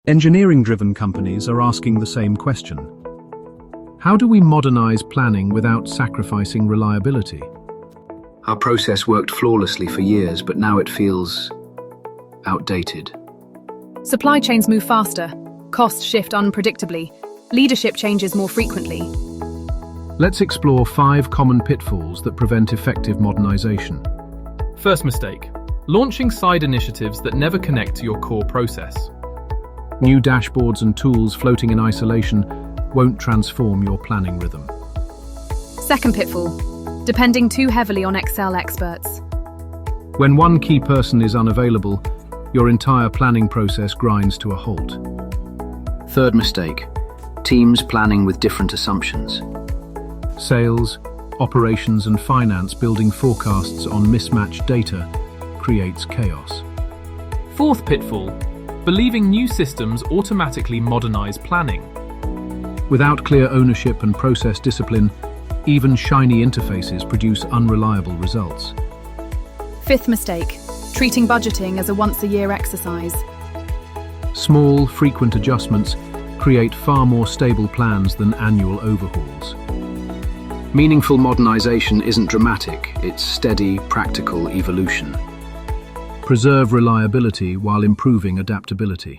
Engineering-driven companies are asking the same question. How do we modernize planning without sacrificing reliability? Our process worked flawlessly for years, but now it feels outdated. Supply chains move faster, costs shift unpredictably, leadership changes more frequently. Let's explore 5 common pitfalls that prevent effective modernization. First mistake: launching side initiatives that never connect to your core process. New dashboards and tools floating in isolation won't transform your planning rhythm. Second pitfall: depending too heavily on Excel experts. When one key person is unavailable, your entire planning process grinds to a halt. Third mistake: teams planning with different assumptions. Sales, operations and finance building forecasts on mismatched data creates chaos. Fourth pitfall: believing new systems automatically modernize planning. Without clear ownership and process discipline, even shiny interfaces produce unreliable results. Fifth mistake: treating budgeting as a once-a-year exercise. Small, frequent adjustments create far more stable plans than annual overhauls. Meaningful modernization isn't dramatic, it's steady, practical evolution. Preserve reliability while improving adaptability.